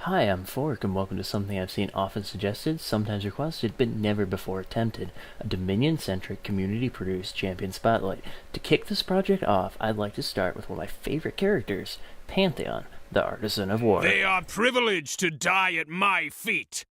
Hi, I'm Fork, and welcome to something I've seen often suggested, sometimes requested, but never before attempted, a Dominion-centric, community-produced champion spotlight. To kick this project off, I'd like to start with one of my favorite characters, Pantheon, the Artisan of War. They are privileged to die at my feet!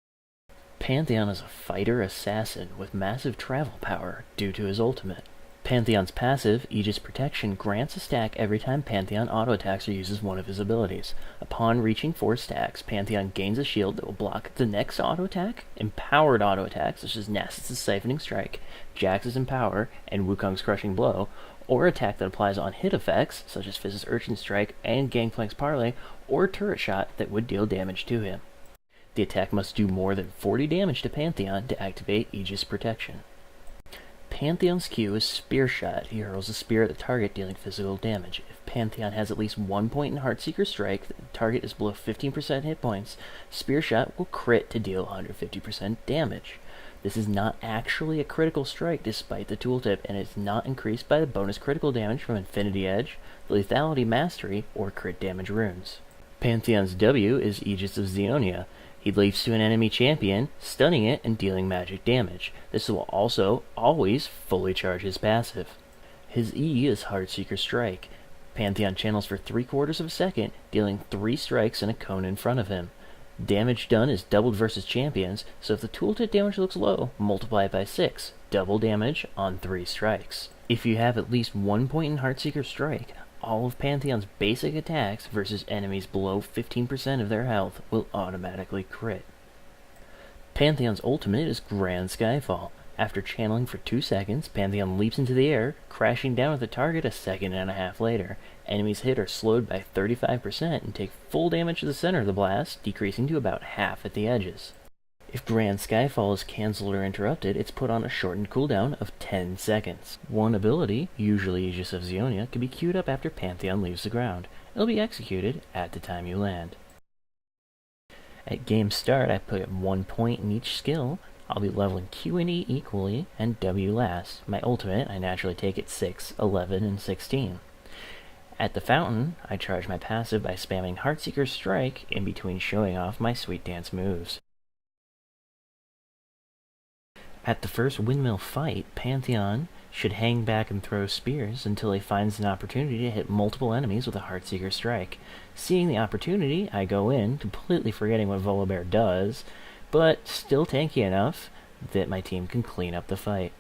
Pantheon is a fighter-assassin with massive travel power due to his ultimate. Pantheon's passive, Aegis Protection, grants a stack every time Pantheon auto-attacks or uses one of his abilities. Upon reaching 4 stacks, Pantheon gains a shield that will block the next auto-attack, empowered auto-attacks such as Nasus' Siphoning Strike, Jax's Empower, and Wukong's Crushing Blow, or attack that applies on hit effects such as Fizz's Urchin Strike and Gangplank's Parley, or Turret Shot that would deal damage to him. The attack must do more than 40 damage to Pantheon to activate Aegis Protection. Pantheon's Q is Spear Shot. He hurls a spear at the target, dealing physical damage. If Pantheon has at least 1 point in Heartseeker Strike, the target is below 15% hit points, Spear Shot will crit to deal 150% damage. This is not actually a critical strike despite the tooltip, and is not increased by the bonus critical damage from Infinity Edge, Lethality Mastery, or crit damage runes. Pantheon's W is Aegis of Xeonia. He leaps to an enemy champion, stunning it and dealing magic damage. This will also always fully charge his passive. His E is Heartseeker Strike. Pantheon channels for 3/4 of a second, dealing 3 strikes in a cone in front of him. Damage done is doubled versus champions, so if the tooltip damage looks low, multiply it by 6. Double damage on 3 strikes. If you have at least 1 point in Heartseeker Strike, all of Pantheon's basic attacks versus enemies below 15% of their health will automatically crit. Pantheon's ultimate is Grand Skyfall. After channeling for 2 seconds, Pantheon leaps into the air, crashing down at the target a second and a half later. Enemies hit are slowed by 35% and take full damage to the center of the blast, decreasing to about half at the edges. If Grand Skyfall is cancelled or interrupted, it's put on a shortened cooldown of 10 seconds. One ability, usually Aegis of Xeonia, can be queued up after Pantheon leaves the ground. It'll be executed at the time you land. At game start, I put 1 point in each skill. I'll be leveling Q and E equally, and W last. My ultimate, I naturally take at 6, 11, and 16. At the fountain, I charge my passive by spamming Heartseeker Strike in between showing off my Sweet Dance moves. At the first windmill fight, Pantheon should hang back and throw spears until he finds an opportunity to hit multiple enemies with a Heartseeker Strike. Seeing the opportunity, I go in, completely forgetting what Volibear does, but still tanky enough that my team can clean up the fight.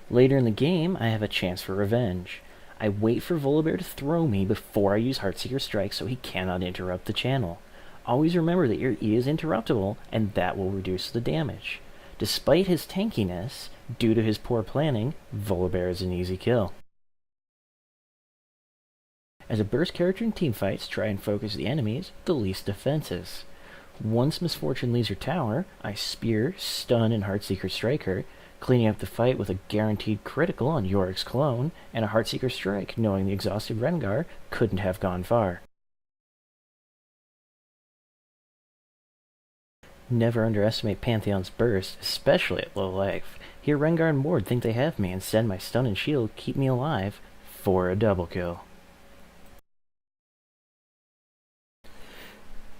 Later in the game, I have a chance for revenge. I wait for Volibear to throw me before I use Heartseeker Strike so he cannot interrupt the channel. Always remember that your E is interruptible, and that will reduce the damage. Despite his tankiness, due to his poor planning, Volibear is an easy kill. As a burst character in teamfights, try and focus the enemies with the least defenses. Once Misfortune leaves your tower, I Spear, Stun, and Heartseeker Strike her, cleaning up the fight with a guaranteed critical on Yorick's clone, and a Heartseeker Strike, knowing the exhausted Rengar couldn't have gone far. Never underestimate Pantheon's burst, especially at low life. Here Rengar and Ward think they have me, and send my stun and shield keep me alive for a double kill.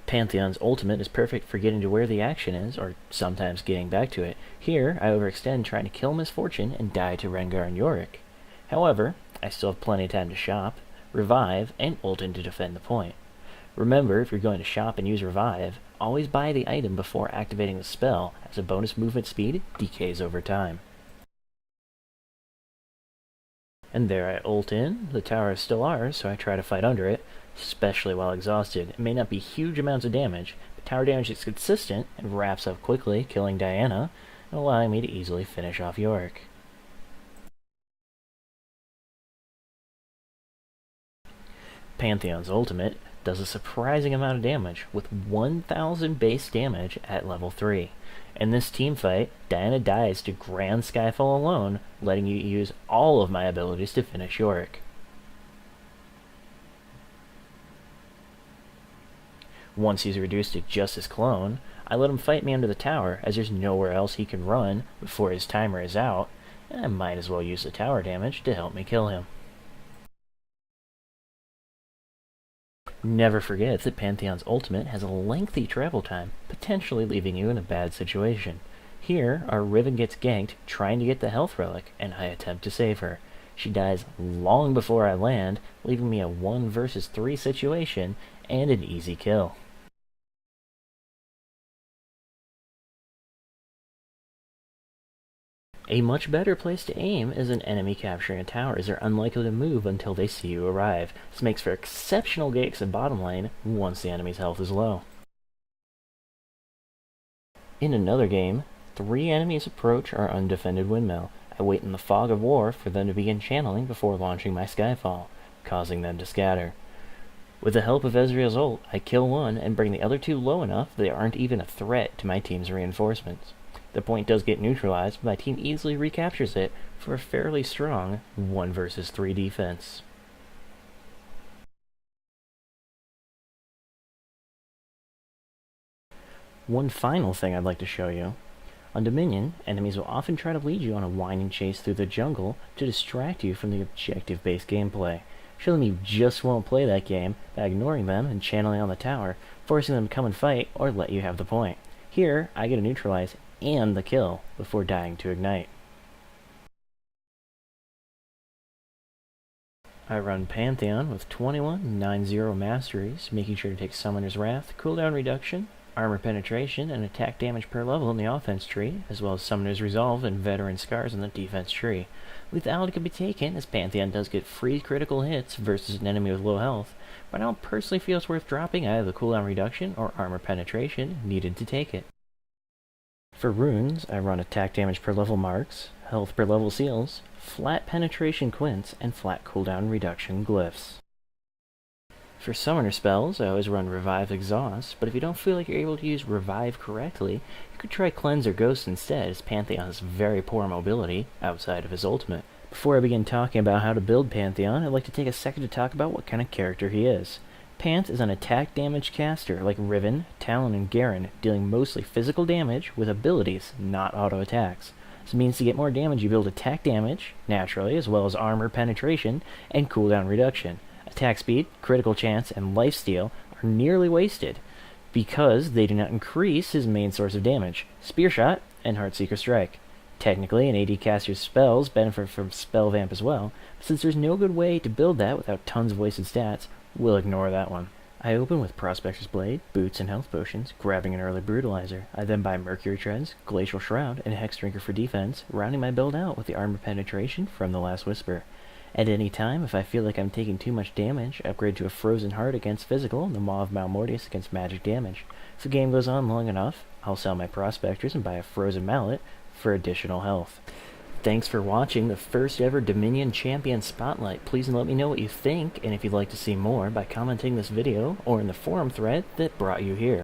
Pantheon's ultimate is perfect for getting to where the action is, or sometimes getting back to it. Here, I overextend trying to kill Misfortune and die to Rengar and Yorick. However, I still have plenty of time to shop, revive, and ult in to defend the point. Remember, if you're going to shop and use revive, always buy the item before activating the spell, as a bonus movement speed decays over time. And there I ult in. The tower is still ours, so I try to fight under it, especially while exhausted. It may not be huge amounts of damage, but tower damage is consistent and wraps up quickly, killing Diana, and allowing me to easily finish off Yorick. Pantheon's ultimate does a surprising amount of damage, with 1000 base damage at level 3. In this teamfight, Diana dies to Grand Skyfall alone, letting you use all of my abilities to finish Yorick. Once he's reduced to just his clone, I let him fight me under the tower, as there's nowhere else he can run before his timer is out, and I might as well use the tower damage to help me kill him. Never forget that Pantheon's ultimate has a lengthy travel time, potentially leaving you in a bad situation. Here, our Riven gets ganked trying to get the health relic, and I attempt to save her. She dies long before I land, leaving me a 1 versus 3 situation and an easy kill. A much better place to aim is an enemy capturing a tower, as they're unlikely to move until they see you arrive. This makes for exceptional ganks in bottom lane once the enemy's health is low. In another game, 3 enemies approach our undefended windmill. I wait in the fog of war for them to begin channeling before launching my Skyfall, causing them to scatter. With the help of Ezreal's ult, I kill one and bring the other 2 low enough they aren't even a threat to my team's reinforcements. The point does get neutralized, but my team easily recaptures it for a fairly strong 1 versus 3 defense. One final thing I'd like to show you. On Dominion, enemies will often try to lead you on a winding chase through the jungle to distract you from the objective-based gameplay. Show them you just won't play that game by ignoring them and channeling on the tower, forcing them to come and fight or let you have the point. Here, I get to neutralize and the kill before dying to ignite. I run Pantheon with 21/9/0 masteries, making sure to take Summoner's Wrath, cooldown reduction, armor penetration, and attack damage per level in the offense tree, as well as Summoner's Resolve and Veteran Scars in the defense tree. Lethality can be taken, as Pantheon does get free critical hits versus an enemy with low health, but I don't personally feel it's worth dropping either the cooldown reduction or armor penetration needed to take it. For runes, I run attack damage per level marks, health per level seals, flat penetration quints, and flat cooldown reduction glyphs. For summoner spells, I always run Revive Exhaust, but if you don't feel like you're able to use Revive correctly, you could try Cleanse or Ghost instead, as Pantheon has very poor mobility outside of his ultimate. Before I begin talking about how to build Pantheon, I'd like to take a second to talk about what kind of character he is. Panth is an attack damage caster like Riven, Talon, and Garen, dealing mostly physical damage with abilities, not auto attacks. This means to get more damage you build attack damage, naturally, as well as armor penetration and cooldown reduction. Attack speed, critical chance, and lifesteal are nearly wasted because they do not increase his main source of damage, Spear Shot and Heartseeker Strike. Technically, an AD caster's spells benefit from Spell Vamp as well, but since there's no good way to build that without tons of wasted stats, we'll ignore that one. I open with Prospector's Blade, Boots, and Health Potions, grabbing an early Brutalizer. I then buy Mercury Treads, Glacial Shroud, and Hex Drinker for defense, rounding my build out with the armor penetration from the Last Whisper. At any time, if I feel like I'm taking too much damage, upgrade to a Frozen Heart against physical and the Maw of Malmortius against magic damage. If the game goes on long enough, I'll sell my Prospectors and buy a Frozen Mallet for additional health. Thanks for watching the first ever Dominion Champion Spotlight. Please let me know what you think, and if you'd like to see more by commenting this video or in the forum thread that brought you here.